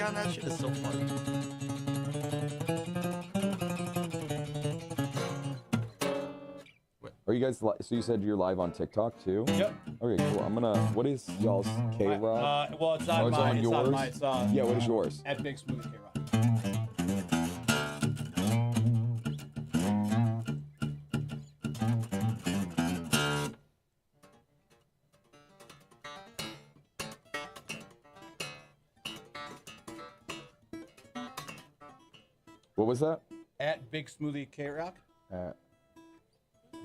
on that shit is so funny. Are you guys? So you said you're live on TikTok too? Yep. Okay, cool. I'm gonna. What is y'all's K-Rock? Well, it's not Oh, it's mine. on It's yours? not mine. It's Yeah, what is yours? At Big Smooth K-Rock. What was that? At Big Smoothie K-Rock. At I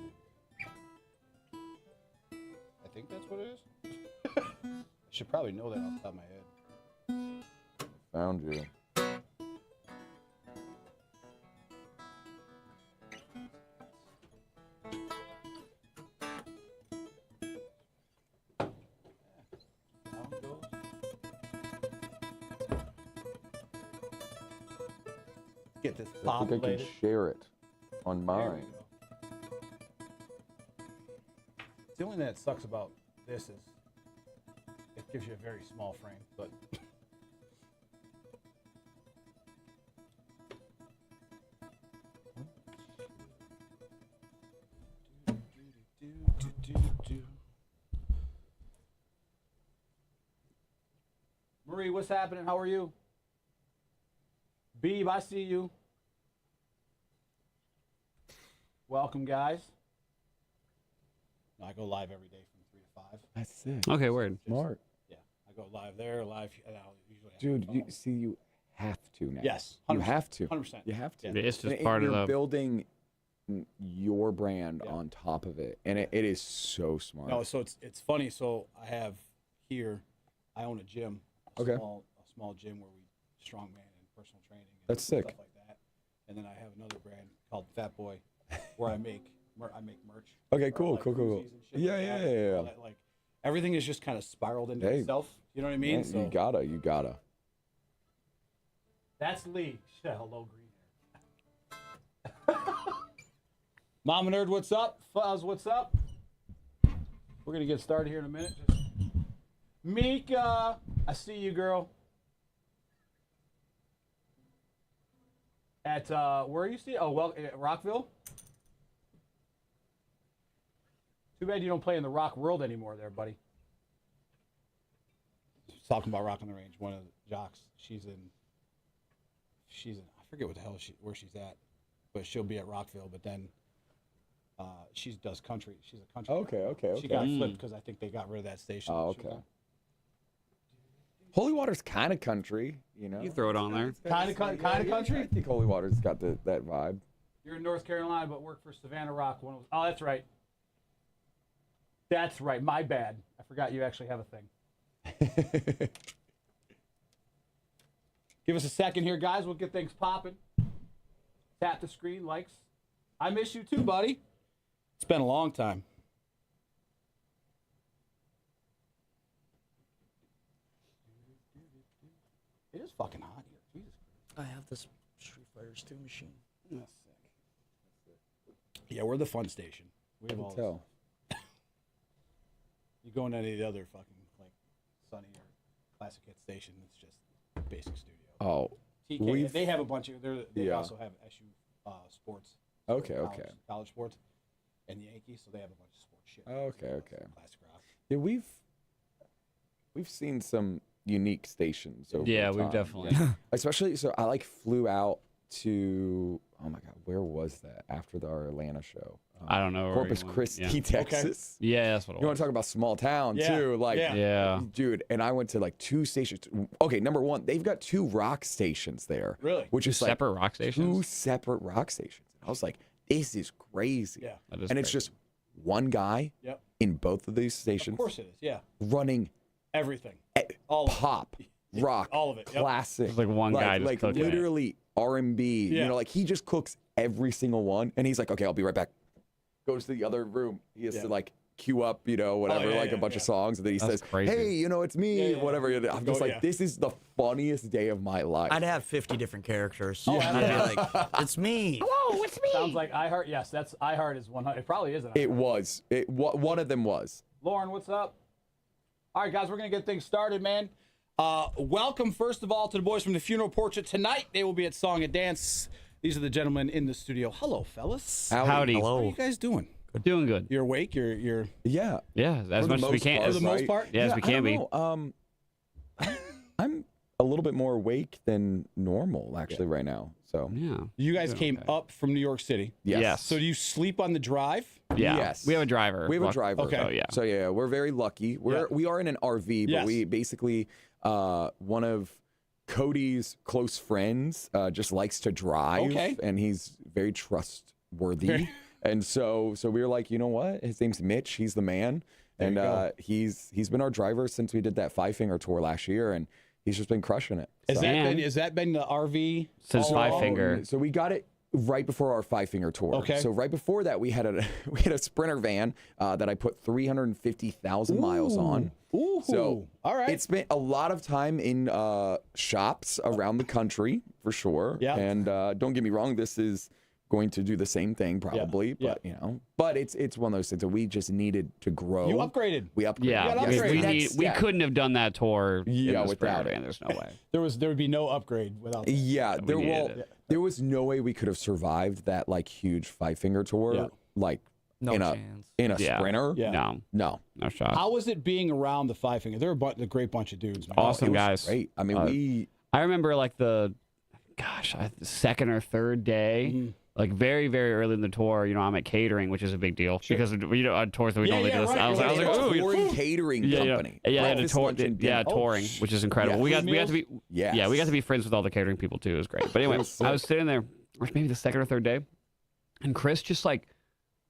think that's what it is. I should probably know that off the top of my head. Found you. Get this I think I populated. can share it on There we mine. go. The only thing that sucks about this is it gives you a very small frame, but Marie, what's happening? How are you? Beeb, I see you. Welcome, guys. I go live every day from 3 to 5. That's sick. Okay, word. Smart. Yeah, I go live there, live. And I'll usually have Dude, my you phone. see, you have to now. Yes, You 100%. have to. 100%. You have to. Yeah. It's just And part of you're the. building your brand Yeah. on top of it, and it is so smart. No, so it's funny. So I have here, I own a gym, Okay. a small gym where we strongman and personal training. And That's sick. Stuff like that. And then I have another brand called Fat Boy, where I make merch. Okay, or, cool, like, cool, cool. koozies and shit Yeah, like yeah, that, yeah, all yeah. that, like everything is just kind of spiraled into Hey. itself. You know what I mean? Man, So you gotta. that's Lee. Yeah, hello, green hair. Mama Nerd, what's up? Fuzz, what's up? We're gonna get started here in a minute. Just... Mika, I see you, girl. At where are you staying? Oh, well, at Rockville. Too bad you don't play in the Rock World anymore, there, buddy. Talking about Rock on the Range. One of the jocks. She's in. I forget what the hell where she's at, but she'll be at Rockville. But then, she does country. She's a country. Okay. She got flipped because I think they got rid of that station. Oh, She was okay. on. Holy Water's kind of country, you know. You throw it on there. Kinda country? I think Holy Water's got that vibe. You're in North Carolina, but work for Savannah Rock. Oh, that's right. That's right. My bad. I forgot you actually have a thing. Give us a second here, guys. We'll get things popping. Tap the screen, likes. I miss you too, buddy. It's been a long time. It is fucking hot here. Jesus. I have this Street Fighters 2 machine. That's sick. Yeah, we're the fun station. We have all this. Tell. You go into any of the other fucking like Sunny or Classic Hit station, it's just basic studio. Oh, TK, they have a bunch of. They Yeah. also have SU sports. okay, college, okay. College sports, and the Yankees, so they have a bunch of sports shit. Okay. Classic rock. Yeah, we've seen some unique stations over Yeah, time. we've definitely. Especially, so I flew out to, oh my God, where was that after our Atlanta show? I don't know. where Corpus you went. Christi, Yeah. Texas. Yeah, that's what it You want was. to talk about small town Yeah, too? Like, yeah. Yeah. dude, and I went to like 2 stations. Okay, number one, they've got 2 rock stations there. Really? Which is like Separate rock 2 stations. separate rock stations. I was like, this is crazy. Yeah. That is And it's crazy. just one guy Yep. in both of these Of stations course it is. Yeah. running Everything. All of it. pop, rock, All of it, yep. classic. It's like one guy just like cooking it. literally R&B. Yeah. You know, like he just cooks every single one, and he's like, okay, I'll be right back. Goes to the other room. He has Yeah. to like queue up, you know, whatever, yeah, like a yeah, bunch yeah. of songs, and then he That's says, crazy. hey, you know, it's me, Yeah, yeah, whatever. yeah. I'm just Go, like, yeah. this is the funniest day of my life. I'd have 50 different characters. Oh, And I'd be like, it's me. Oh, it's me. Sounds like iHeart. Yes, that's iHeart is 100. It probably isn't. It was. One of them was. Lauren, what's up? All right, guys, we're gonna get things started, man. Welcome, first of all, to the boys from the Funeral Portrait. Tonight, they will be at Song and Dance. These are the gentlemen in the studio. Hello, fellas. Howdy. How are you guys doing? Doing good. You're awake? You're Yeah. Yeah, as much as we can. for the most right? part? Yeah, as we I can don't be. know, I'm a little bit more awake than normal actually right now. So Yeah. You guys Doing came okay. up from New York City. yes. Yes. So do you sleep on the drive? Yeah. Yes. We have a driver. We have a Luck- driver. Okay. So, yeah. So yeah, we're very lucky. We are in an RV, but Yes. we basically one of Cody's close friends just likes to drive, Okay. and he's very trustworthy. Very- And so we were like, you know what? His name's Mitch. He's the man, There you go. and he's been our driver since we did that Five Finger tour last year, and he's just been crushing it. Has So- that been the RV? Since all Five along? Finger. So we got it right before our Five Finger tour. Okay. So right before that, we had a Sprinter van that I put 350,000 miles on. Ooh. So all right. It's been a lot of time in shops around the country for sure. Yeah. And don't get me wrong, this is going to do the same thing probably, Yeah. but you know, but it's one of those things that we just needed to grow. You upgraded. We upgraded. Yeah. gotta We, upgrade. we couldn't have done that tour Yeah, in the without Sprinter it. van. There's no way. There would be no upgrade without that. Yeah, We there needed it. there was no way we could have survived that like huge Five Finger tour, Yeah. like No in chance. a Yeah. Sprinter. Yeah. No No, shot. How was it being around the Five Finger? They're a great bunch of dudes, man. Awesome it was guys. great. I mean, we I remember like the second or third day. Mm-hmm. Like very, very early in the tour, you know, I'm at catering, which is a big deal because on tours that we Yeah, normally yeah, do this. right. I was You're like, like, ooh, touring catering yeah, company. yeah, yeah, Breakfast, the tour, lunch, and yeah, dinner. touring, which is incredible. Yeah. We got Food to be, Yes. yeah, we got to be friends with all the catering people too. It was great. But anyway, was I was sick. sitting there, or maybe the second or third day, and Chris just like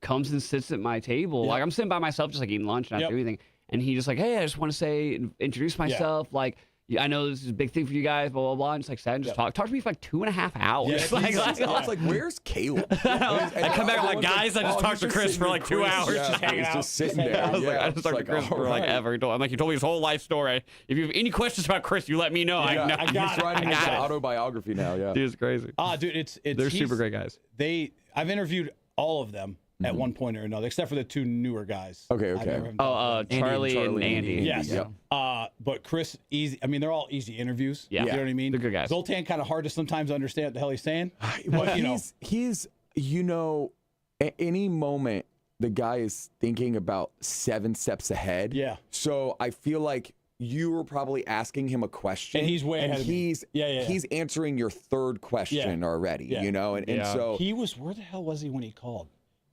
comes and sits at my table. Yeah. Like I'm sitting by myself, just like eating lunch, not Yep. doing anything, and he just like, hey, I just want to say, introduce myself, like. I know this is a big thing for you guys, blah, blah, blah. And just like sat and just talk to me for like 2.5 hours. Yeah, like, I was like, "Where's Caleb?" I come back, I'm like, guys, I just talked to Chris for like 2 hours, Yeah, just hanging he's out. just sitting there. I was like, Yeah, I just talked to it's Chris like, for all like right. ever. I'm like, he told me his whole life story. If you have any questions about Chris, you let me know. I Yeah, know. I got he's it. writing I his got it. autobiography now. Yeah. Dude's crazy. Dude, it's They're super he's- great guys. I've interviewed all of them at one point or another, except for the two newer guys. Okay, I've okay. never had Oh, them. Charlie and Andy. Yes. Yeah. But Chris, easy. I mean, they're all easy interviews. Yeah. You know what I mean? They're good guys. Zoltan, kind of hard to sometimes understand what the hell he's saying. But, you know, he's you know, at any moment the guy is thinking about 7 steps ahead. Yeah. So I feel like you were probably asking him a question, And he's way and ahead of me. he's Yeah. he's answering your third question already. Yeah. You know, and Yeah. so he was, where the hell was he when he called?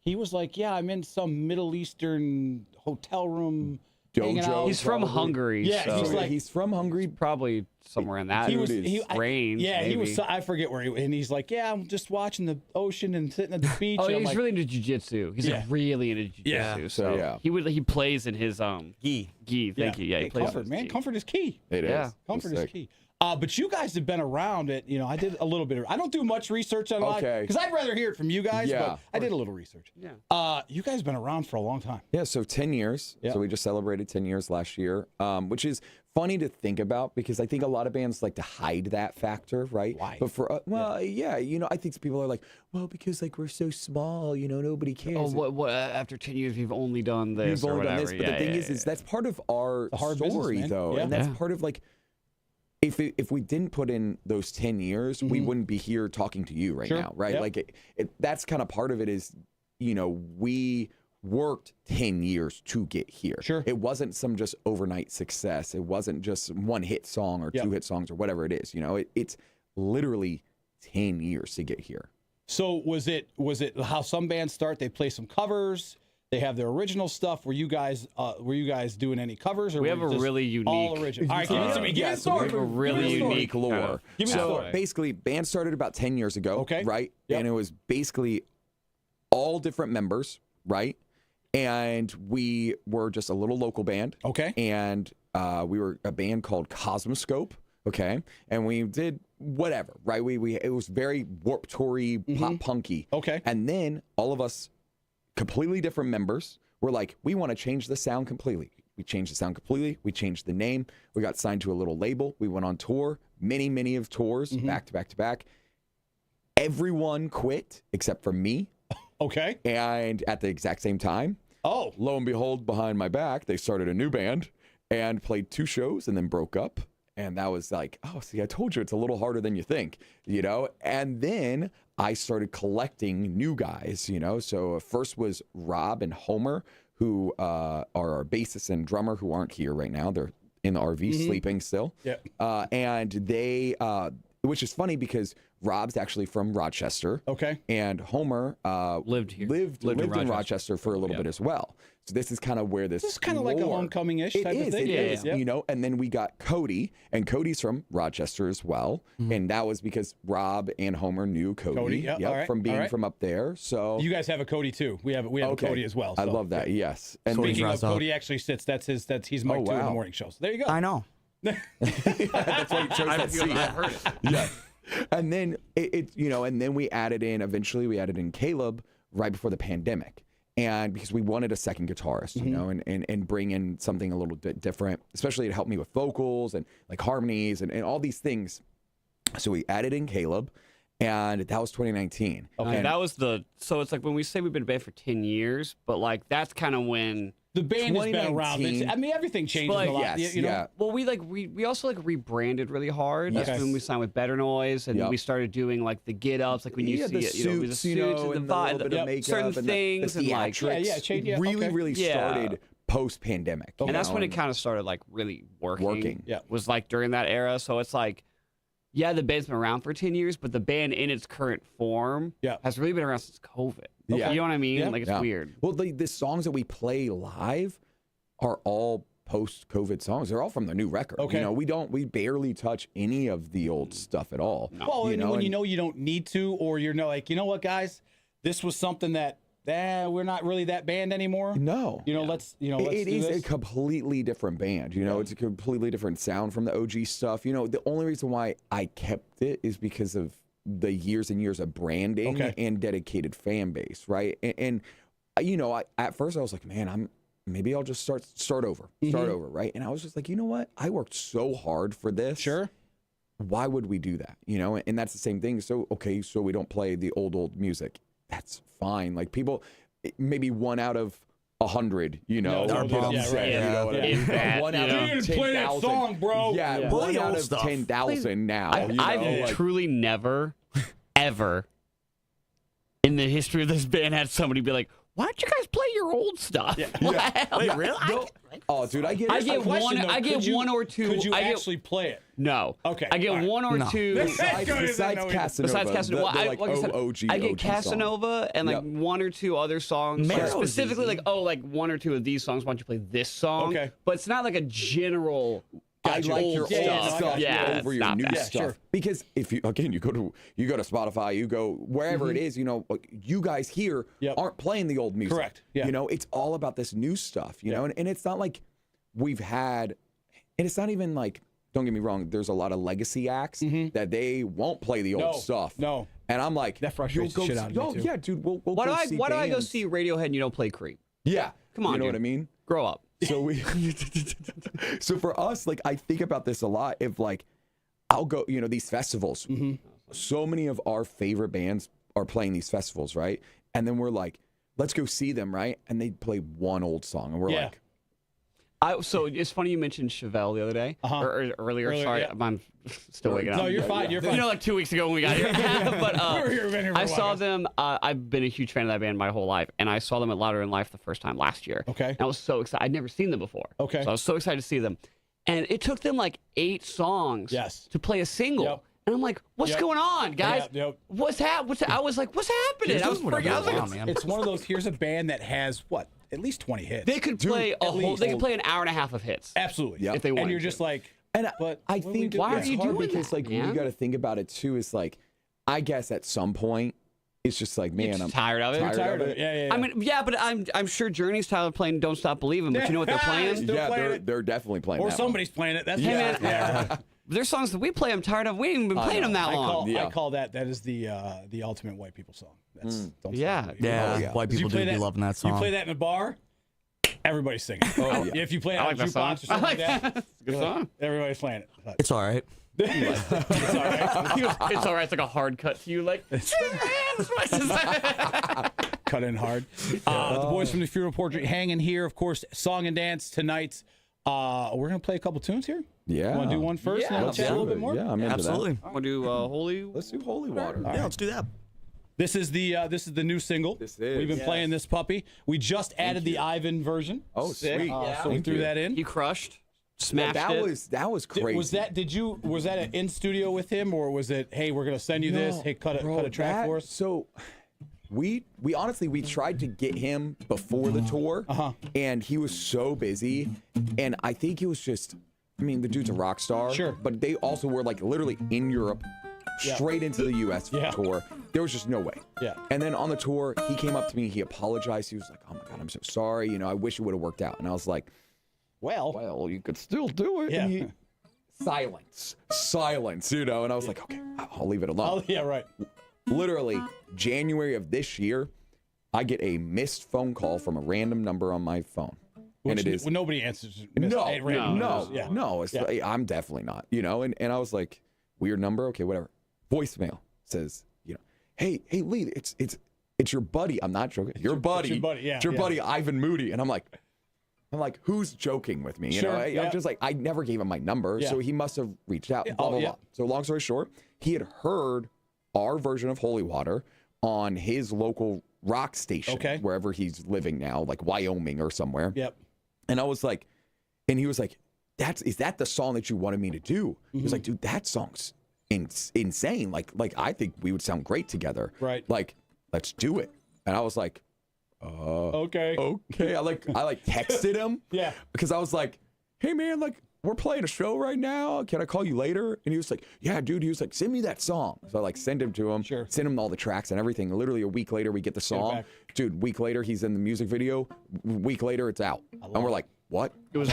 He was like, yeah, I'm in some Middle Eastern hotel room. hanging Dojo. out. He's from probably. Hungary. Yeah, so he's like- he's from Hungary. probably somewhere in that He was, range. yeah, he was. maybe. I forget where he. And he's like, yeah, I'm just watching the ocean and sitting at the beach. Oh, and I'm he's like, really into jiu-jitsu. He's Yeah. like really into jiu-jitsu. Yeah. So yeah. he plays in his Gi. gi. Thank you. Yeah, he Hey, plays comfort, in his man. gi. Comfort is key. It is. Yeah. It's Comfort is sick. key. But you guys have been around it. You know, I did a little bit of. I don't do much research on Okay. because I'd rather hear it from you guys. Yeah. But I did a little research. Yeah. You guys have been around for a long time. Yeah, so 10 years. Yeah. So we just celebrated 10 years last year, which is funny to think about because I think a lot of bands like to hide that factor, right? Why? But for yeah, you know, I think some people are like, well, because like we're so small, you know, nobody cares. Oh, what? After 10 years, you've only done this You've or only done whatever. this, but Yeah, the thing yeah, is that's part of our The hard business, story, man. though, Yeah. and that's Yeah. part of like. If we didn't put in those 10 years, we wouldn't be here talking to you right Sure. now, right? Yep. Like that's kind of part of it is, you know, we worked 10 years to get here. Sure. It wasn't some just overnight success. It wasn't just one hit song or Yep. 2 hit songs or whatever it is. You know, it's literally 10 years to get here. So was it how some bands start? They play some covers. They have their original stuff. Were you guys doing any covers? Or We were have you a just really all unique- original. All right, give me some. Give me Yeah, a so we story. have a really Give me a story. unique lore. kind of Give me a so story. basically, band started about 10 years ago, Okay. right? Yep. And it was basically all different members, right? And we were just a little local band. Okay. And we were a band called Cosmoscope, okay? And we did whatever, right? We it was very Warped Toury, pop punky. Okay. And then all of us, completely different members, were like, we want to change the sound completely. We changed the sound completely. We changed the name. We got signed to a little label. We went on tour, many of tours, back to back to back. Everyone quit except for me. Okay. And at the exact same time, Oh. lo and behold, behind my back, they started a new band and played 2 shows and then broke up. And that was like, oh, see, I told you it's a little harder than you think, you know? And then I started collecting new guys, you know? So first was Rob and Homer, who are our bassist and drummer, who aren't here right now. They're in the RV sleeping still. Yeah. And they, which is funny because Rob's actually from Rochester. Okay. And Homer Lived here. lived Lived in in Rochester for a little bit as well. So this is kind of where this This is kind of like a lore- homecoming-ish It type is, of thing. it Yeah, is, yeah. you know. And then we got Cody, and Cody's from Rochester as well, and that was because Rob and Homer knew Cody, Cody, yeah, all right, from being all right. from up there. So You guys have a Cody too. We have a okay. Cody as well. I so, love that. yeah. Yes, and Cody's Speaking of Rise up. Cody actually sits. He's Mike Oh, too in the wow. morning show. So there you go. I know. that's why you chose that seat. I heard it. Yeah. And then it you know, and then we added in Caleb right before the pandemic. And because we wanted a second guitarist, you know, and bring in something a little bit different, especially to help me with vocals and like harmonies and all these things. So we added in Caleb, and that was 2019. Okay. And That was so it's like when we say we've been a band for 10 years, but like that's kind of when. The band has been around. 2019. I mean, everything changes But, a lot. yes, you know? yeah. Well, we also like rebranded really hard. That's Yes. when we signed with Better Noise, and Yep. we started doing like the get ups, like when you Yeah, see the it, you know, the suits, suits you know, and the and the vibe, little bit of makeup certain and the things, and like, theatrics Yeah, change, yeah, really, okay. really Yeah. started post-pandemic. you and that's know, when it and- kind of started like really working. Yeah. Was like during that era. So it's like, yeah, the band's been around for 10 years, but the band in its current form Yeah. has really been around since COVID. Yeah. You know what I mean? Yeah. Like it's Yeah. weird. Well, the songs that we play live are all post-COVID songs. They're all from the new record. Okay. You know, we barely touch any of the old stuff at all. Well, you and know, when you and- know you don't need to, or you're like, you know what, guys, this was something that we're not really that band anymore. No. You know, let's It do is this. a completely different band. You know, it's a completely different sound from the OG stuff. You know, the only reason why I kept it is because of the years and years of branding Okay. and dedicated fan base, right? And you know, at first I was like, man, maybe I'll just start over, right? And I was just like, you know what? I worked so hard for this. Sure. Why would we do that? You know, and that's the same thing. So okay, so we don't play the old music. That's fine. Like people, maybe 1 out of 100, you know, No, Our yeah, bums. right, say, yeah, you know what I yeah. mean? Is bad, 1 you out know? of You didn't play that 10,000. song, bro. Yeah, Yeah. Play 1 the out old of stuff. 10,000 now. I've you know, like- truly never, ever, in the history of this band, had somebody be like, "Why don't you guys play your old stuff?" Wait, really? oh, dude, I get I it. get Question, one. though, I get could you- one or two. Could you I get, actually play it? no. Okay, I get all right. one or No. two. Besides, Cody doesn't besides know either. Casanova, Besides Casanova, the, I, like, like I said, OG, I get OG Casanova and like Yep. one or two other songs. Like, Marrow's specifically, easy. like like one or two of these songs. Why don't you play this song? Okay. But it's not like a general. I like old your Yeah, old yeah, no, I stuff got you. Yeah, over it's your not new bad. Yeah, stuff sure. because if you again you go to Spotify, you go wherever it is, you know, like, you guys here Yep. aren't playing the old music. Correct, yeah. You know, it's all about this new stuff. You know, and it's not like we've had, and it's not even like. Don't get me wrong. There's a lot of legacy acts that they won't play the old No, stuff. no. And I'm like, That frustrates you'll the go shit out of me, oh, too. yeah, dude. We'll Why do go I? see Why do I go bands. see Radiohead and you don't play Creep? Yeah. Come on, You know dude. what I mean? Grow up. So we, so for us, like I think about this a lot. If like, I'll go, you know, these festivals. So many of our favorite bands are playing these festivals, right? And then we're like, let's go see them, right? And they play one old song, and we're Yeah. like, So it's funny you mentioned Chevelle the other day or earlier. Earlier, Sorry, yeah. I'm still waking up. No, you're fine. You're fine. You know, like 2 weeks ago when we got here. But We were here, been here for a I while, saw guys. them. I've been a huge fan of that band my whole life, and I saw them at Louder in Life the first time last year. Okay. And I was so excited. I'd never seen them before. Okay. So I was so excited to see them, and it took them like 8 songs. Yes. To play a single. Yep. And I'm like, what's Yep. going on, guys? Yep, yep. What's I was like, what's happening? Just I was doing whatever freaking. I was they like, want, man. It's one of those. Here's a band that has what, at least 20 hits. they could play a at whole. least. They could play an hour and a half of hits. Absolutely. Yep. If they And wanted you're to. just like, and but I what do we think do? Why are it's you hard doing because that, like man? you got to think about it too. Is like, I guess at some point, it's just like, man, just I'm tired of it. You're tired of it. Yeah, yeah, yeah. I mean, yeah, but I'm sure Journey's tired of playing "Don't Stop Believing," but you know what they're playing? Still yeah, playing they're it. they're definitely playing. or that one. somebody's playing it. That's Hey, yeah. man, yeah. there's songs that we play. I'm tired of. We ain't even been playing them that I long. Yeah. call that is the ultimate white people song. That's Don't Stop Yeah. Believing. Yeah, Oh, yeah. white 'Cause you people play do be that- loving that song. You play that in a bar, everybody's singing. Oh, yeah. If you play it I on like a that song. jukebox or something like that, It's a good song. everybody's playing it. It's all right. It's all right. It's all right. It's like a hard cut to you, like. Cut in hard. The boys from the Funeral Portrait hanging here, of course. Song and dance tonight. We're gonna play a couple tunes here. Yeah. Want to do one first and then Let's chat a do little bit it. more? Yeah, I'm into Absolutely. Want to do holy? Let's do Holy Water. Yeah, let's do that. This is the new single. This is. We've been Yes. playing this puppy. We just added the you. Ivan version. Oh, Sick. sweet. So we Thank threw you. that in. You crushed, Yeah, smashed it. that was crazy. Was that an in studio with him, or was it, hey, we're gonna send you this, hey, cut a track for us? So we honestly we tried to get him before the tour, and he was so busy, and I think it was just, I mean, the dude's a rock star, Sure. but they also were like literally in Europe, straight into the U.S. Yeah. tour. There was just no way. Yeah. And then on the tour, he came up to me, he apologized. He was like, "Oh my God, I'm so sorry. You know, I wish it would have worked out." And I was like, "Well, you could still do it." Yeah. And he, silence, you know. And I was like, "Okay, I'll leave it alone." Yeah, right. Literally January of this year, I get a missed phone call from a random number on my phone. And Which it is when nobody answers. no, random numbers. Yeah. no. It's like, I'm definitely not, you know. And I was like, weird number, okay, whatever. Voicemail says, you know, hey Lee, it's your buddy. I'm not joking. Your buddy. your buddy, yeah, It's your yeah. buddy Ivan Moody. And I'm like, who's joking with me? You know, Sure, yeah. I'm just like, I never gave him my number, Yeah. so he must have reached out. Blah oh, blah yeah. blah. So long story short, he had heard our version of Holy Water on his local rock station, Okay. wherever he's living now, like Wyoming or somewhere. Yep. And I was like, and he was like, is that the song that you wanted me to do? He was like, dude, that song's insane. Like I think we would sound great together. Right. Like, let's do it. And I was like, Okay. okay. I texted him. Yeah. Because I was like, hey man, like we're playing a show right now. Can I call you later? And he was like, yeah, dude. He was like, send me that song. So I like send him to him. Sure. Send him all the tracks and everything. Literally a week later, we get the song. back. Dude, week later, he's in the music video. Week later, it's out. And we're like, what? It was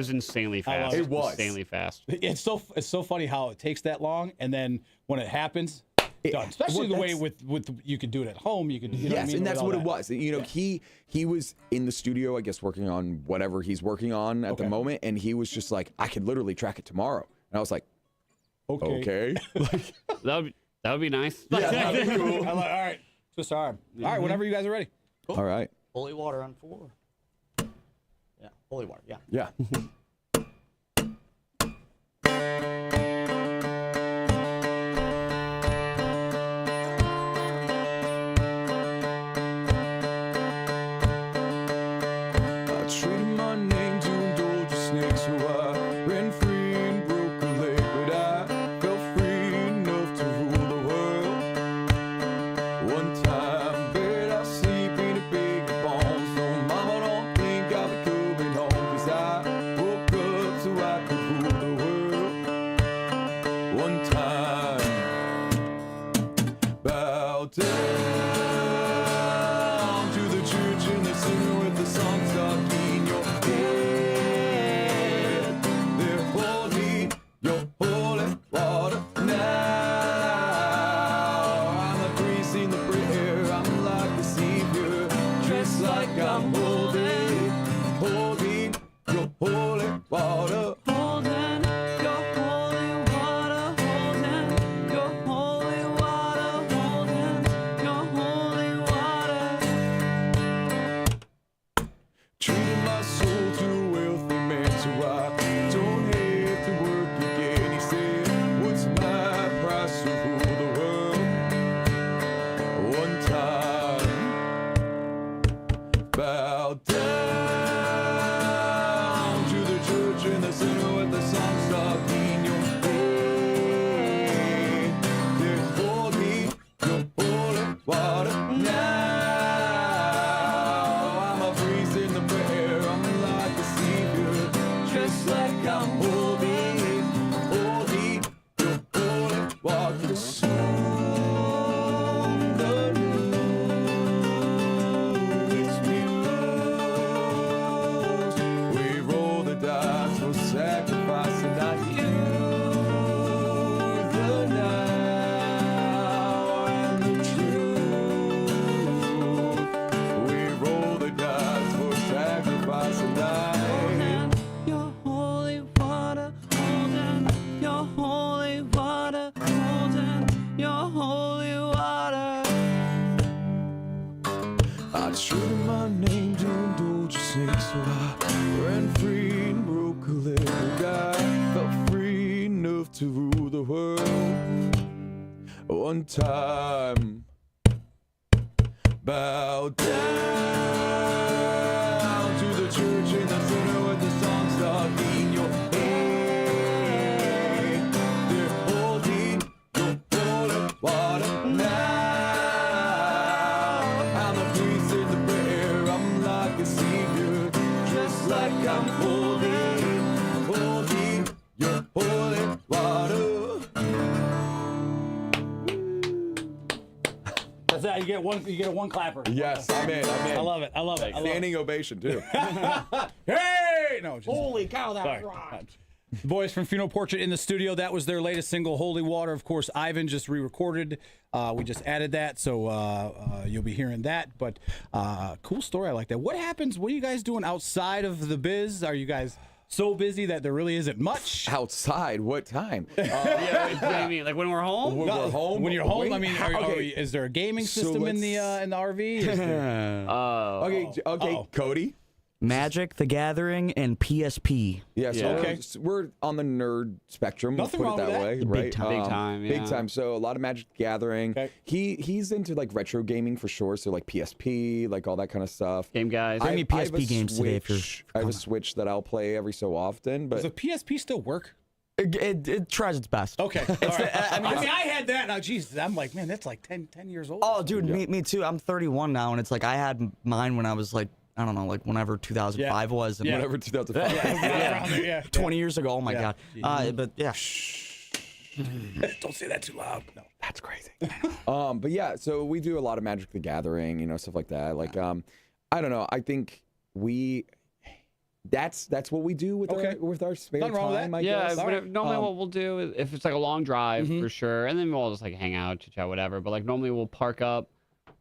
insanely fast. love it. It was. insanely fast. It's so funny how it takes that long, and then when it happens, done. Especially well, the way that's- with you could do it at home. You could. You know what I Yes, mean? and With that's all what that. it was. You know, he was in the studio, I guess, working on whatever he's working on at the Okay. moment, and he was just like, I could literally track it tomorrow. And I was like, okay. Like, That would be nice. yeah, that'd be cool. I'm like, all right, twist our arm. All right, whenever you guys are ready. All right. Holy water on 4. Yeah, holy water. Yeah. Yeah. I treated my name to indulge a snake, so I ran free and broke a leg, but I felt free enough to rule the world. One time, buried I sleep in a big bones, so mama don't think I'll be coming home, 'cause I woke up so I could rule the world. One time, bow down to the church and the singer with the song stuck in your head. There, hold me, your holy water now. I'm a priest in the prayer, I'm like the savior, dressed like I'm holding your holy water. Holding your holy water, holding your holy water, holding your holy water. Treated my soul to a wealthy man, so I don't have to work again. He said, what's my price to rule the world? One time, bow down to the church and the sinner with the song stuck in your head. There, hold me, your holy water now. I'm a priest in the prayer, I'm like a savior, just like I'm holding your holy water. Song the news, we roll the dice for sacrifice, and I the now and the truth. We roll the dice for sacrifice, and I Holding your holy water, holding your holy water, holding your holy water. I traded my name to indulge a snake, so I ran free and broke a leg. I felt free to the world. One time, bow down to the church in the center with the song stuck in your head. They're holding your holy water now. I'm a priest in the prayer. I'm like a savior, just like I'm holding your holy water. That's that. You get a one clapper. Yes, I'm in. I love it. I love it. Standing ovation too. Hey! No, just, Holy cow, that sorry. rocked. The boys from Funeral Portrait in the studio. That was their latest single, Holy Water. Of course, Ivan just re-recorded. We just added that, so you'll be hearing that. But cool story. I like that. What happens? What are you guys doing outside of the biz? Are you guys so busy that there really isn't much? Outside, what time? Yeah, what do you mean? Like when we're home? When we're home. When you're home, Wait, I mean, is there a gaming So system in let's- the RV? Is there- Okay, Oh. Cody. Magic, The Gathering, and PSP. Yeah, so Yeah. Okay. we're on the nerd spectrum. Nothing we'll put wrong it that with way, that. right? Big time. Big time, Big yeah. time. So a lot of Magic the Gathering. Okay. He's into like retro gaming for sure. So like PSP, like all that kind of stuff. Game guys. Bring me I have a PSP games today if you're Switch- I have a Switch that I'll play every so often, Does but the PSP still work? It tries its best. Okay. All right. I had that. Now, Jesus, I'm like, man, that's like 10 years old. Oh, dude, me too. I'm 31 now, and it's like I had mine when I was like, I don't know, like whenever 2005 was. And Yeah. whatever 2005. Around there, yeah. 20 years ago. Oh my Yeah. God. But yeah. Don't say that too loud. No. That's crazy. But yeah, so we do a lot of Magic the Gathering, stuff like that. Like, I don't know. I think that's what we do with Okay. our spare Nothing wrong with time. that. I Yeah, guess. but normally what we'll do is if it's like a long drive Mm-hmm. for sure, and then we'll all just like hang out, chit chat, whatever. But like normally we'll park up,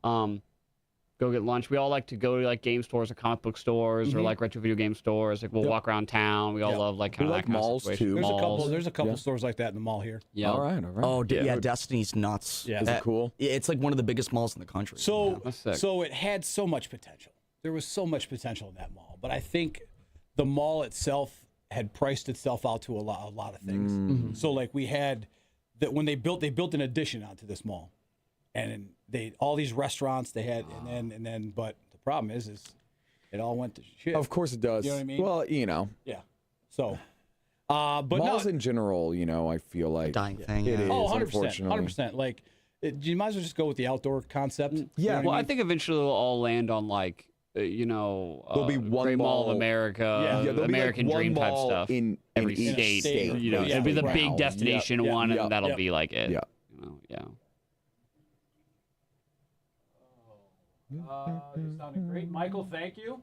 go get lunch. We all like to go to like game stores or comic book stores or like retro video game stores. Like we'll Yep. walk around town. We all Yep. love like We kind of like that kind malls, of situation. too. There's a couple Yeah. stores like that in the mall here. Yeah. All right. Oh, Yeah. Destiny's nuts. Yeah. Is it cool? Yeah, it's like one of the biggest malls in the country. So, that's sick. so it had so much potential. There was so much potential in that mall, but I think the mall itself had priced itself out to a lot of things. So, like we had that when they built an addition onto this mall, and they all these restaurants they had, and then, but the problem is it all went to shit. Of course it does. You know what I mean? Well, Yeah. So, but malls no, in general, I feel like dying thing. it yeah. is. oh, 100%, unfortunately. 100%. Like, you might as well just go with the outdoor concept. You know Yeah. what Well, I mean? think eventually we'll all land on like There'll be one Great Mall mall- of America, Yeah. Yeah, there'll American be like Dream one type mall stuff. in Every each state, state. you know, Yeah. it'll be the Wow. big destination Yeah. one, Yeah. and that'll Yeah. be like it. Yeah. Yeah. You sounded great, Michael. Thank you.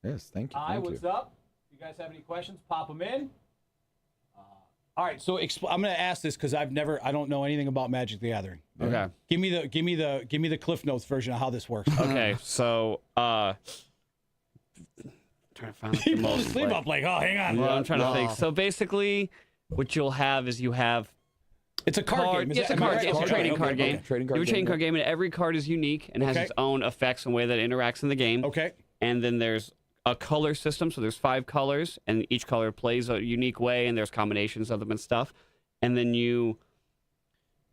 Yes, thank you. Hi, thank what's you. up? You guys have any questions? Pop them in. All right, so I'm going to ask this because I don't know anything about Magic the Gathering. Okay. Give me the Cliff Notes version of how this works. Okay. So, trying to find like, He the pulled most his sleeve up like, oh, hang on. Well, I'm trying to think. So basically, what you'll have is you have It's a card game. Is Yeah, it's a that- am I card. right? It's a Okay, trading okay, card okay. game. Trading You card have a trading game, card game, and every card is unique and has Okay. its own effects and way that it interacts in the game. Okay. And then there's a color system, so there's 5 colors, and each color plays a unique way, and there's combinations of them and stuff. And then you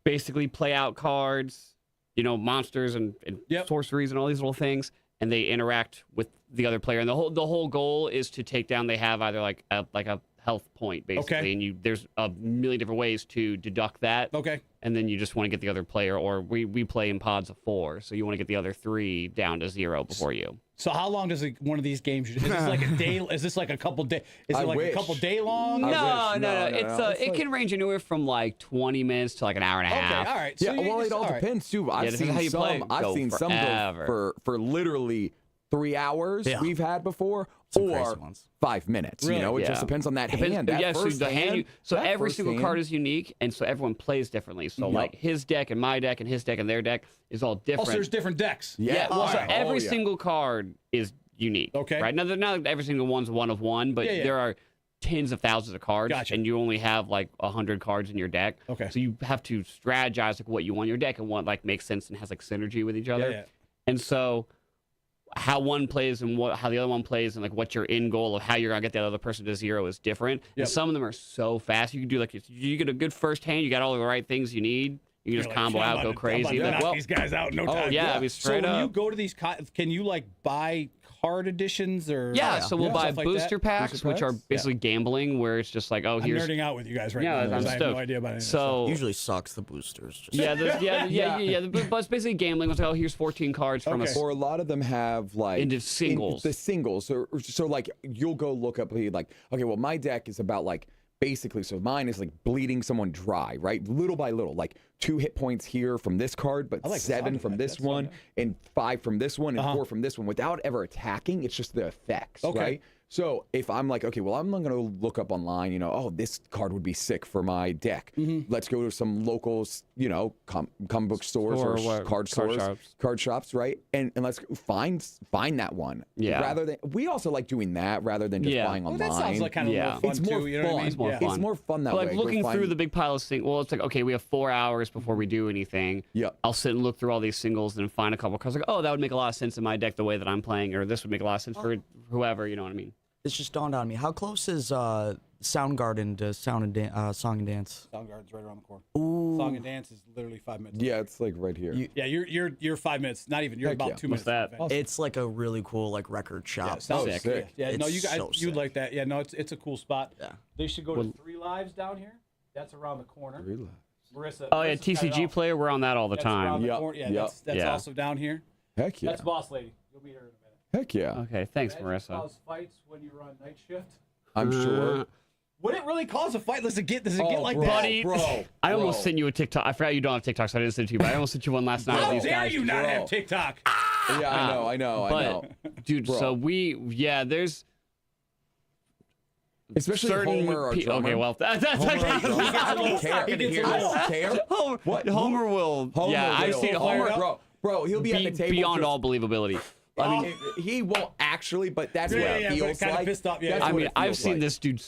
basically play out cards, monsters and Yep. sorceries and all these little things, and they interact with the other player. And the whole goal is to take down. They have either like a health point basically, Okay. and there's a million different ways to deduct that. Okay. And then you just want to get the other player, or we play in pods of 4, so you want to get the other 3 down to 0 before you. So how long does one of these games? Is this like a day? Is this like a couple day? Is it I like wish. a couple day long? No, wish. no. No, It's it's it like- can range anywhere from like 20 minutes to like an hour and a Okay. half. All right. Yeah, you well, just- it all all right. depends too. I've depends seen how you play. some. I've Go seen some go forever. for literally 3 hours. Yeah. We've had before, Some or crazy ones. 5 minutes. Really? It Yeah. just depends on that Depends- hand. That yeah, so first the hand. So that every first single hand. card is unique, and so everyone plays differently. So like his deck and my deck and his deck and their deck is all Oh, different. so there's different decks. Yeah. Well, so Alright. every Oh, yeah. single card is unique. Okay. Right now, not every single one's one of one, but Yeah, yeah. there are tens of thousands of cards, Gotcha. and you only have like 100 cards in your deck. Okay. So you have to strategize like what you want in your deck and what like makes sense and has like synergy with each other. Yeah. And so how one plays and how the other one plays and like what your end goal of how you're gonna get that other person to 0 is different. Yep. And some of them are so fast. You can do like if you get a good first hand, you got all the right things you need. You can just combo out, go crazy. Like, Like, well, these guys out in no time. yeah, I mean, So straight when you up. go to these, can you like buy card editions or? Yeah, so we'll buy Stuff like that? booster packs, Booster which are packs? basically gambling, where it's just like, oh, I'm here's nerding out with you guys right yeah, now. I'm because I have no stoked. idea about any of this So Usually sucks the boosters. Just yeah, but it's basically gambling. It's like, oh, here's 14 cards from Okay. us. Or a lot of them have like Into singles. the singles. So like you'll go look up like, okay, well my deck is about like basically, so mine is like bleeding someone dry, right? Little by little, like 2 hit points here from this card, but I like the 7 sound of from that. this That's fun, one, yeah. and 5 from this one, and 4 from this one, without ever attacking. It's just the effects, Okay. right? So if I'm like, okay, well, I'm not going to look up online, oh, this card would be sick for my deck. Let's go to some local, comic book stores Store or or what- card card stores, shops. card shops, right? And let's find that one. Yeah. Rather than, we also like doing that rather than just Yeah. buying Well, online. that sounds like kind of Yeah. more fun It's more too. You know what I fun. mean? It's more Yeah. fun. It's more fun that But way. like Go looking find- through the big pile of singles, well, it's like, okay, we have 4 hours before we do anything. Yep. I'll sit and look through all these singles and find a couple cards. Like, oh, that would make a lot of sense in my deck the way that I'm playing, or this would make a lot of sense for whoever. You know what I mean? It's just dawned on me. How close is Soundgarden to Song and Dance? Soundgarden's right around the corner. Ooh. Song and Dance is literally 5 minutes. Yeah, it's like right here. Yeah, you're 5 minutes. Not even. You're Heck about yeah. 2 What's minutes. that? from the event. It's like a really cool like record shop. Yeah, sounds sick. sick. Yeah, no, It's you guys, so you'd sick. like that. Yeah, no, it's a cool spot. Yeah. They should go to 3 Lives down here. That's around the corner. Relax. Marissa. Oh yeah, Marissa's got it TCG all. player. We're on that all the That's around time. the Yep, corner. Yeah, yep. that's Yeah. also down here. Heck yeah. That's Boss Lady. You'll meet her in a minute. Heck yeah. Okay, thanks, Imagine Marissa. cause fights when you run night shift. I'm sure. Would it really cause a fight? Does it get like bro, that? Buddy, bro, I almost bro. sent you a TikTok. I forgot you don't have TikTok, so I didn't send it to you. But I almost sent you one last night. How of these dare guys. you not bro. have TikTok? Yeah, I know. But dude, Bro. so there's Especially certain Homer, our drummer. okay, well that's Homer, our drummer. I don't care. He gets I a little- don't care. Homer, What? Homer will. Homer yeah, I've will. seen Homer- Homer Bro, he'll be at the table beyond just- all believability. I mean, he won't actually, but that's Yeah, what yeah, it but feels kinda like. pissed off, yeah. That's I what mean, it I've feels seen like. this dude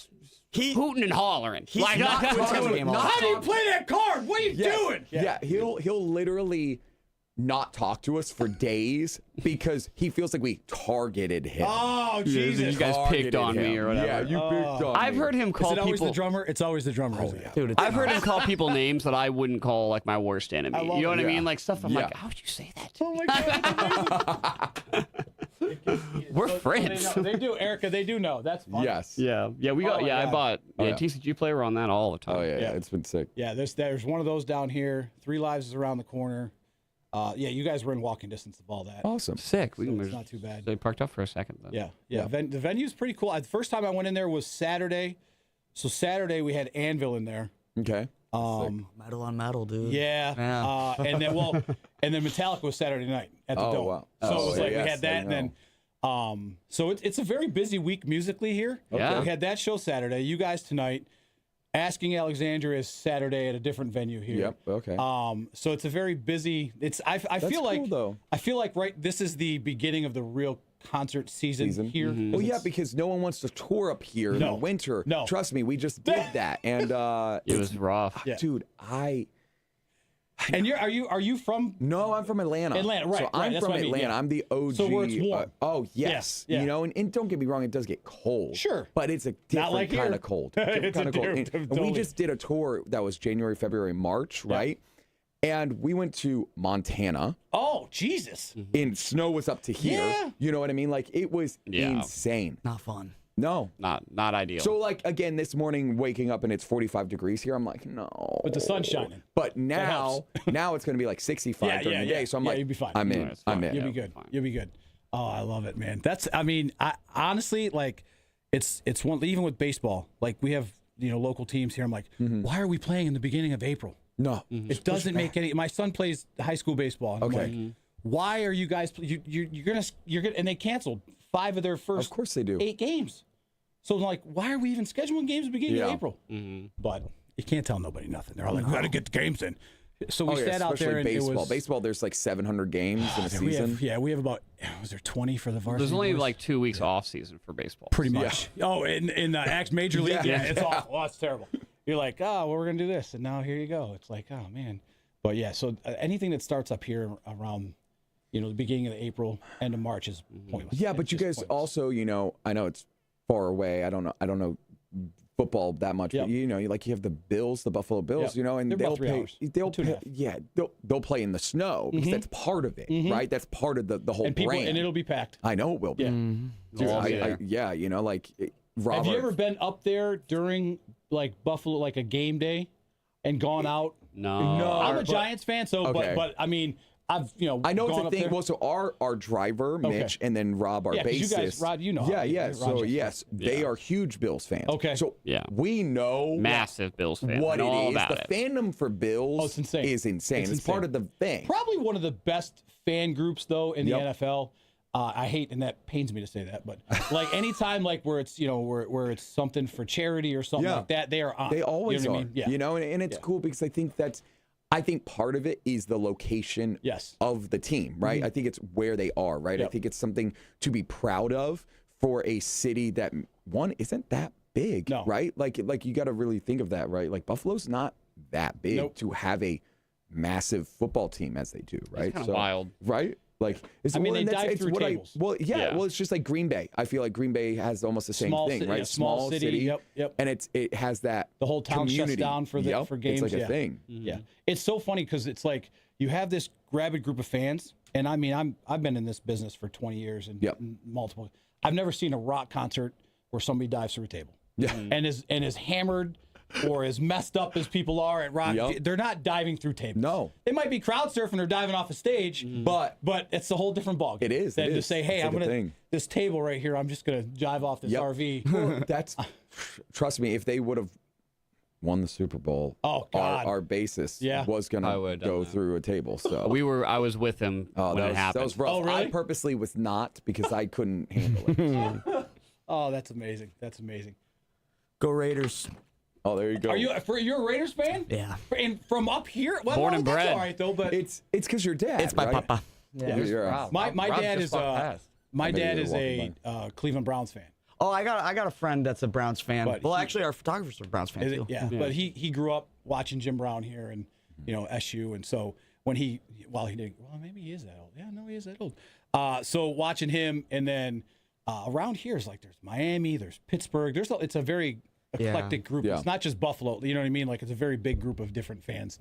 hooting and hollering. He's Like, not talking game all the How do you time. play that card? What are you doing? Yeah, he'll literally not talk to us for days because he feels like we targeted him. Oh, you Jesus. guys picked Targeted on me him. or whatever. Yeah, you picked on I've me. heard him Is call it always people. the drummer? It's always the drummer, isn't it? Dude, it's I've heard him call people names that I wouldn't call like my worst enemy. love You know what it. I Yeah. mean? Like stuff. I'm like, Yeah. how would you say that? Oh my God. We're So friends. They do, Erica. They do know. That's fun. Yes. Yeah, we got. Oh, my yeah, I God. bought. Oh, Yeah, yeah. TCG player on that all the time. Oh yeah, Yeah. it's been sick. Yeah, there's one of those down here. 3 Lives is around the corner. Yeah, you guys were in walking distance of all that. Awesome. Sick. We So can it's just not too bad. stay parked up for a second. Then. Yeah. Yeah. The venue's pretty cool. The first time I went in there was Saturday. So Saturday we had Anvil in there. Okay. Metal on metal, dude. Yeah. Yeah. And then and then Metallica was Saturday night at the Oh, Dome. wow. So Oh, it was like yes, we had I that, and then so it's a very busy week musically here. Yeah. We had that show Saturday. You guys tonight. Asking Alexandria is Saturday at a different venue here. Yep. Okay. So it's a very busy. I feel like cool, though. I feel like this is the beginning of the real concert season here. Well, yeah, because no one wants to tour up here in No. the winter. No. Trust me, we just did that, and It was rough. Yeah. dude, And are you from? No, I'm from Atlanta. Atlanta, right, So right, I'm that's from what I mean, Atlanta. yeah. I'm the OG. So where it's warm. Oh yes, Yeah. and don't get me wrong, it does get cold. Sure. but it's a different like kind here. of cold. It's Different a kind of cold. different- And totally. we just did a tour that was January, February, March, right? And we went to Montana. Oh Jesus! And snow was up to here. Yeah. You know what I mean? Like it was Yeah. insane. Not fun. No. Not ideal. So like again this morning waking up and it's 45 degrees here. I'm like, no. But the sun's shining. But now now it's gonna be like 65 during the day. So I'm Yeah, like, you'll be fine. I'm Yeah, in. it's I'm fine. in. You'll Yeah, be good. fine. You'll be good. Oh, I love it, man. I honestly like it's one even with baseball. Like we have local teams here. I'm like, why are we playing in the beginning of April? No. It doesn't make any. My son plays high school baseball. And I'm Okay. like, why are you guys? You're gonna and they canceled 5 of their first. Of course they do. 8 games. So I'm like, why are we even scheduling games at the beginning of Yeah. April? But you can't tell nobody nothing. They're all like, we got to get the games in. So we Oh, yeah, sat out there especially and baseball. it was. Baseball, there's like 700 games in a season. We have about. Was there 20 for the varsity? There's only boys? like 2 weeks off season for baseball. Pretty much. Oh, in Major League, Yeah. it's awful. Oh, it's terrible. You're like, well, we're gonna do this, and now here you go. It's like, oh man. But yeah, so anything that starts up here around the beginning of April, end of March is pointless. Yeah, but It's you just guys pointless. also, I know it's far away. I don't know football that much, Yep. but you have the Bills, the Buffalo Bills, Yep. and They're they'll about 3 pay, hours. they'll 2.5. pay, yeah, they'll play in the snow because that's part of it, right? That's part of the whole and people, brand. and it'll be packed. I know it will be. Yeah. Dude, All be I, there. yeah, Robert. Have you ever been up there during like Buffalo, like a game day, and gone out? No. No. I'm a but- Giants fan, so Okay. but I mean, I've I know it's gone a up thing. there. Well, so our driver, Mitch, and then Rob, our Yeah, 'cause bassist. you guys, Rod, you know how Yeah, it is, yeah. right? So Rod's yes, they are huge Bills fans. Okay. So Yeah. we know Massive Bills fan. what I know it all is. about The it. fandom for Bills it's insane. is insane. It's It's part of insane. the thing. Probably one of the best fan groups though in the Yep. NFL. I hate, and that pains me to say that, but like anytime like where it's where it's something for charity or something Yeah. like that, they are on. They always you know are. what I mean? Yeah. And it's Yeah. cool because I think part of it is the location Yes. of the team, right? I think it's where they are, right? I Yep. think it's something to be proud of for a city that one isn't that big, No. right? Like you got to really think of that, right? Like Buffalo's not that big Nope. to have a massive football team as they do, right? kinda wild. right? Like, I mean, well, they and that's- dive it's through what tables. Yeah. Well, it's just like Green Bay. I feel like Green Bay has almost the same Small thing, city, right? yeah, small city, yep. And it has that The whole town shuts community. down for Yep, for games. It's like yeah. a thing. Yeah, it's so funny because it's like you have this rabid group of fans, and I mean, I've been in this business for 20 years and Yep. multiple. I've never seen a rock concert where somebody dives through a table. Yeah. and is hammered or as messed up as people are at rock. Yep. They're not diving through tables. No. they might be crowd surfing or diving off a stage, but it's a whole different ballgame. It is, than it to is. say, hey, It's I'm like a gonna thing. this table right here. I'm just gonna jive off this Yep. RV. Well, that's trust me. If they would have won the Super Bowl, Oh, God. our bassist Yeah. was I gonna would've done go that. through a table. So I was with him oh, when that it was, happened. that was rough. Oh, really? I purposely was not because I couldn't handle it. Oh, that's amazing. That's amazing. Go Raiders. Oh, there you go. You're a Raiders fan? Yeah. And from up here? Well, Born and that's bred. all right though. But It's because your dad. It's my right? papa. You're- Wow. my Rob dad just is walked past. my Maybe dad they is were a walking Cleveland Browns fan. Oh, I got a friend that's a Browns fan. But Well, he- actually, our photographer's a Browns fan Is too. it? Yeah. But he grew up watching Jim Brown here and SU, and so when he didn't, well, maybe he is that old. Yeah, no, he is that old. So watching him, and then around here is like there's Miami, there's Pittsburgh, it's a very eclectic group. Yeah. It's not just Buffalo. You know what I mean? Like it's a very big group of different fans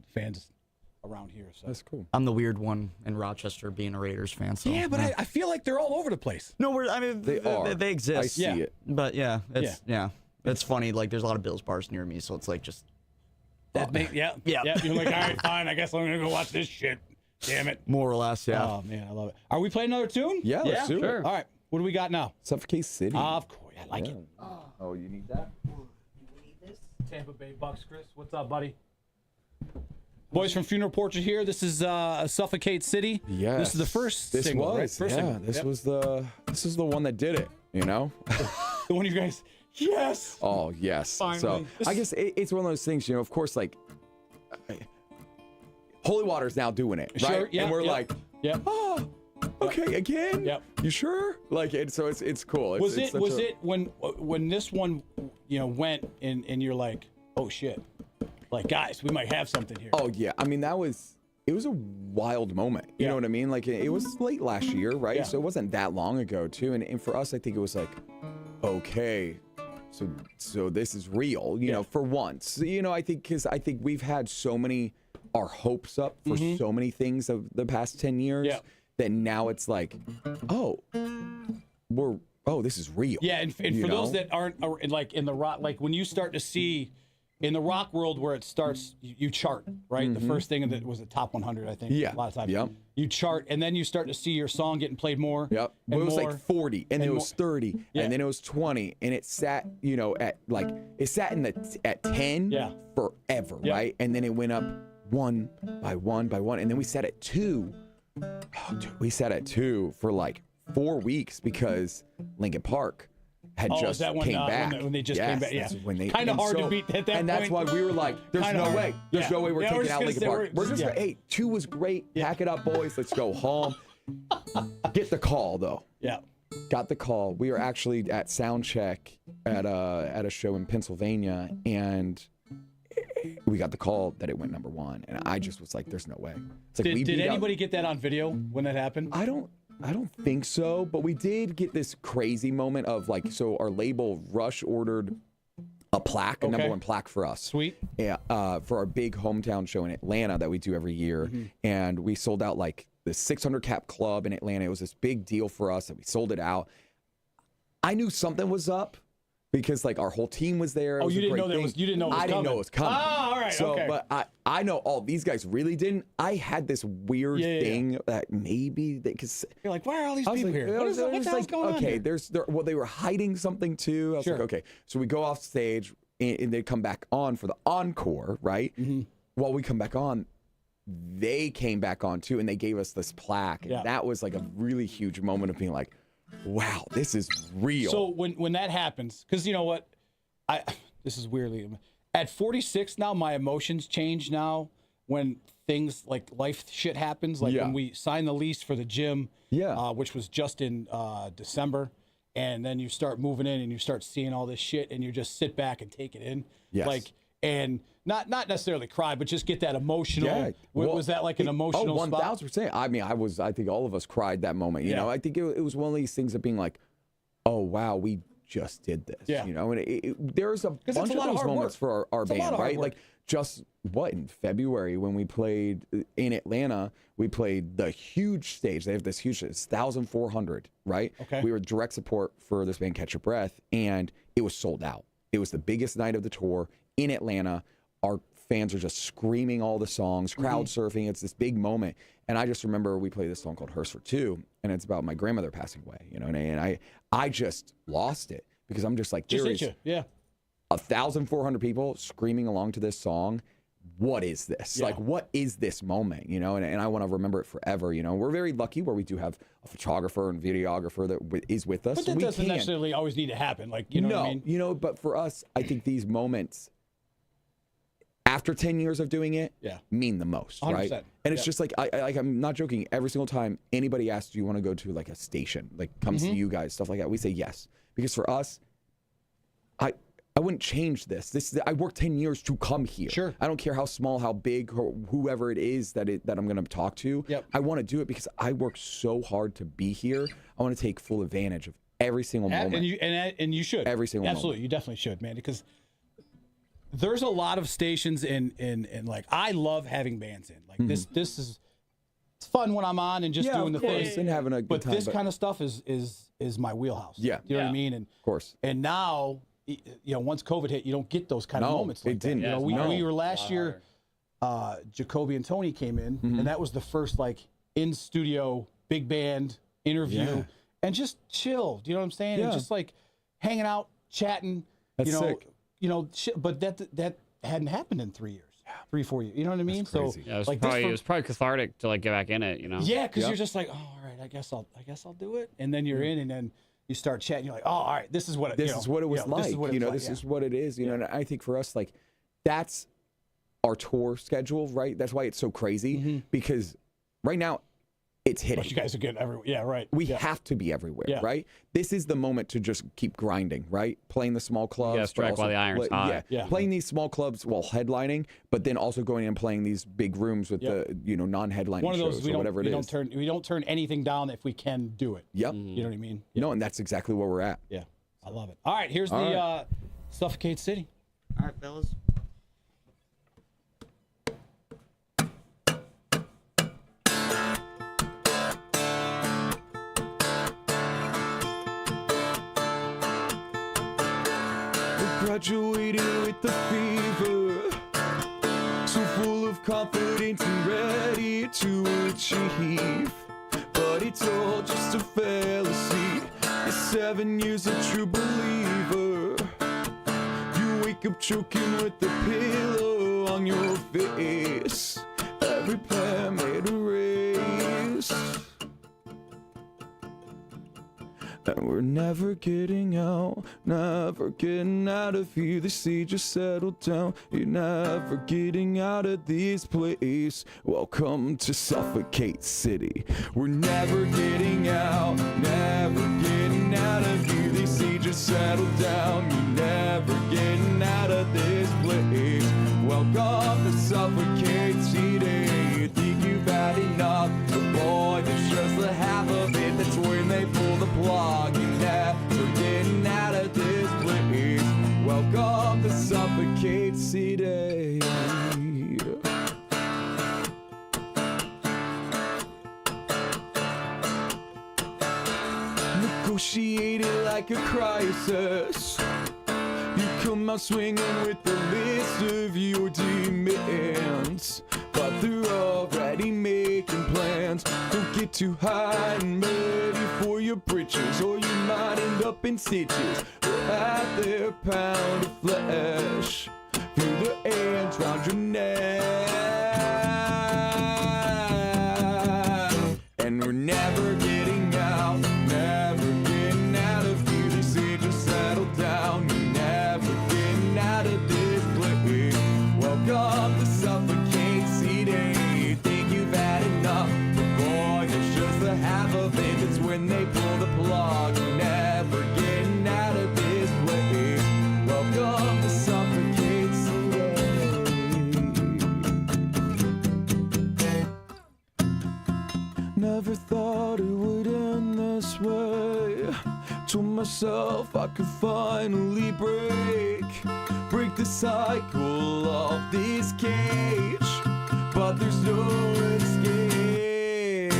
around here. So That's cool. I'm the weird one in Rochester being a Raiders fan. So yeah, but I feel like they're all over the place. no, I mean They are. they exist. I see Yeah. it. But yeah, it's funny. Like there's a lot of Bills bars near me, so it's like just That Yeah. You're like, all right, fine. I guess I'm gonna go watch this shit. Damn it. more or less. Yeah. Oh man, I love it. Are we playing another tune? Yeah, let's do sure. it. All right. What do we got now? Suffocate City. Of course, I like it. Oh, you need that? Tampa Bay Bucks, Chris. What's up, buddy? Boys from Funeral Portrait here. This is Suffocate City. Yes. This is the first This single, was. right? First yeah. single. This Yep. was the one that did it. You know. the one you guys. Yes. Oh yes. So Finally. I guess it's one of those things. Of course, like Holy Water's now doing it, right? Sure, yeah, and we're yeah. like, Yep. oh, okay, again. Yep. You sure? Like, so it's cool. It's, Was it's it such was a- it when this one went and you're like, oh shit, like guys, we might have something here. Oh yeah. I mean, it was a wild moment. You Yeah. know what I mean? Like it was late last year, right? Yeah. So it wasn't that long ago too. And for us, I think it was like, okay, so this is real. You know, for once. I think because we've had so many our hopes up for so many things of the past 10 years Yeah. that now it's like, this is real. Yeah, and You for those know? that aren't like in the rock, like when you start to see in the rock world where it starts, you chart, right? The first thing that was the top 100, I think. Yeah, a lot of times. yep. You chart, and then you start to see your song getting played more. Yep. And It was more. like 40, and then it was 30, Yeah. and then it was 20, and it sat, at 10 Yeah. forever, Yeah. right? And then it went up one by one by one, and then we sat at 2. Oh, dude, we sat at 2 for like 4 weeks because Linkin Park had Oh, is just that when, came back. when they just came Yes, back? Yeah. that's when they Kinda and hard to beat at that and that's point. why we were like, "There's Kinda no hard. way, there's Yeah. no way we're Yeah, we're taking just out gonna Linkin say Park. We're just yeah. hey, 2 was great. Pack it up, boys. Let's go home." Get the call though. Yeah. Got the call. We were actually at sound check at a show in Pennsylvania, and we got the call that it went number 1, and I just was like, "There's no way." It's like we Did beat out- anybody get that on video when that happened? I don't think so, but we did get this crazy moment of like, so our label Rush ordered a plaque, a number Okay. 1 plaque for us. Sweet. Yeah, for our big hometown show in Atlanta that we do every year. And we sold out like the 600 cap club in Atlanta. It was this big deal for us and we sold it out. I knew something was up because like our whole team was there. It Oh, was you a didn't great know that thing. was you didn't know it was I coming. didn't know it was coming. Ah, all right. So, okay. but I know all these guys really didn't. I had this weird Yeah, yeah, yeah. thing that maybe they because You're like, why are all these I was people like, here? I What was- is I what was the hell's like, going on? okay, here? well, they were hiding something too. I was Sure. like, okay. So we go off stage and they come back on for the encore, right? Mm-hmm. While we come back on, they came back on too, and they gave us this plaque, and Yeah. that was like a really huge moment of being like, wow, this is real. So when that happens, because you know what, this is weirdly at 46 now, my emotions change now when things like life shit happens. Like Yeah. when we signed the lease for the gym, Yeah. which was just in December, and then you start moving in and you start seeing all this shit, and you just sit back and take it in, Yes. like and not necessarily cry, but just get that emotional. Yeah. Was that like an emotional spot? 1000%. I mean, I think all of us cried that moment. You Yeah. know, I think it was one of these things of being like, oh, wow, we just did this. Yeah. You know, and there's a it's bunch a of lot of those hard moments work. for our It's a lot band, of hard right? work. Like just in February when we played in Atlanta, we played the huge stage. They have this huge, it's 1,400, right? Okay. We were direct support for this band Catch Your Breath, and it was sold out. It was the biggest night of the tour in Atlanta. Our fans are just screaming all the songs, crowd surfing. It's this big moment. And I just remember we played this song called Hearse for Two, and it's about my grandmother passing away, you know, and I just lost it because I'm just like, Just there hit is you, yeah. 1,400 people screaming along to this song. What is this? Yeah. Like, what is this moment? You know, and I want to remember it forever. You know, we're very lucky where we do have a photographer and videographer that is with us. But that we doesn't can. necessarily always need to happen. Like, you know no, what I mean? you know, but for us, I think these moments after 10 years of doing it Yeah. mean the most, right? 100%. And it's Yeah. just like, I'm not joking. Every single time anybody asks, do you want to go to like a station, like come Mm-hmm. see you guys, stuff like that, we say yes. Because for us, I wouldn't change this. I worked 10 years to come here. Sure. I don't care how small, how big, or whoever it is that I'm going to talk to. Yep. I want to do it because I worked so hard to be here. I want to take full advantage of every single moment. And you should. Every single Absolutely. You definitely should, man, because there's a lot of stations in like I love having bands in. Like this is it's fun when I'm on and just Yeah, doing of the course, thing. and having a good But time. this kind of stuff is my wheelhouse. Yeah. You know what Yeah. I mean? And of course. and now you know, once COVID hit, you don't get those kind of No, moments like it that. didn't. You know, Yeah, we no. were last year, Jacoby and Tony came in, Mm-hmm. and that was the first like in studio big band interview, Yeah. and just chill. Do you know what I'm saying? Yeah. And just like hanging out, chatting. That's you know, sick. you know, but that hadn't happened in 3 years, 3-4 years. You know what I mean? crazy. Yeah, it was, like this probably, for- it was probably cathartic to like get back in it, you know? yeah, because Yep. you're just like, oh, all right, I guess I'll do it, and then you're in, and then you start chatting. You're like, oh, all right, this is what This is what it was like. This is what you it's know, like, this yeah. is what it is. You know, and I think for us, like, that's our tour schedule, right? That's why it's so crazy because right now it's hitting. But you guys are getting everywhere. Yeah, right. We yeah. have to be everywhere, Yeah. right? This is the moment to just keep grinding, right? Playing the small clubs. but strike while also the iron's hot. Yeah, Yeah. playing these small clubs while headlining, but then also going and playing these big rooms with Yep. the, you know, non-headlining One of those shows or whatever it is. we don't turn anything down if we can do it. Yep. You know what I mean? No, and that's exactly where we're at. Yeah, I love it. All right, here's All the right. Suffocate City. All right, fellas. Graduated with the fever, so full of confidence and ready to achieve. But it's all just a fallacy. It's 7 years a true believer. You wake up choking with the pillow on your face. Every plan made a race. And we're never getting out of here. The siege just settled down. You're never getting out of this place. Welcome to Suffocate City. We're never getting out of here. The siege just settled down. You're never getting out of this place. Welcome Welcome to Suffocate City. You think you've had enough, but boy, there's just the half of it. That's when they pull the plug. You're never getting out of this place. Welcome to Suffocate City. Negotiated like a crisis. You come out swinging with the list of your demands, but they're already making plans. Don't get too high and ready for your britches, or you might end up in stitches. We'll have their pound of flesh. Feel the ends round your neck, and we're never getting out, never getting out of here. They say just settle down. You're never getting out of this place. Welcome to Suffocate City. You think you've had enough, but boy, there's just the half of it. It's when they pull the plug. You're never getting out of this place. Welcome to Suffocate City. Never thought it would end this way. Told myself I could finally break the cycle of this cage, but there's no escape.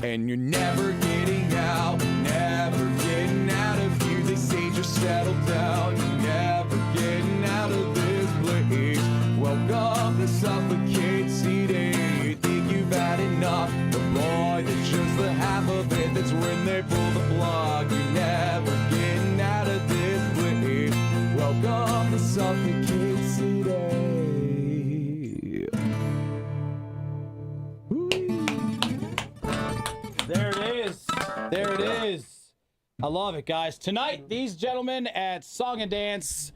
And you're never getting out, never getting out of here. They say just settle down. You're never getting out of this place. Welcome to Suffocate City. You think you've had enough, but boy, that's just the half of it. That's when they pull the plug. You're never getting out of this place. Welcome to Suffocate City. There it is. There it is. I love it, guys. Tonight, these gentlemen at Song and Dance.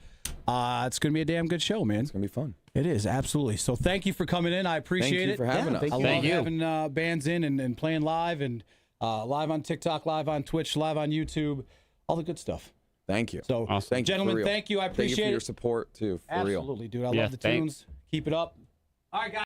It's going to be a damn good show, man. It's gonna be fun. It is, absolutely. So thank you for coming in. I appreciate Thank you it. for having us. I Thank love you. having bands in and playing live and live on TikTok, live on Twitch, live on YouTube, all the good stuff. Thank you. So, Awesome. Thank you, gentlemen, for real. thank you. I Thank you appreciate for your it. support too. For real. Absolutely, dude. I Yeah, love the thanks. tunes. Keep it up. All right, guys.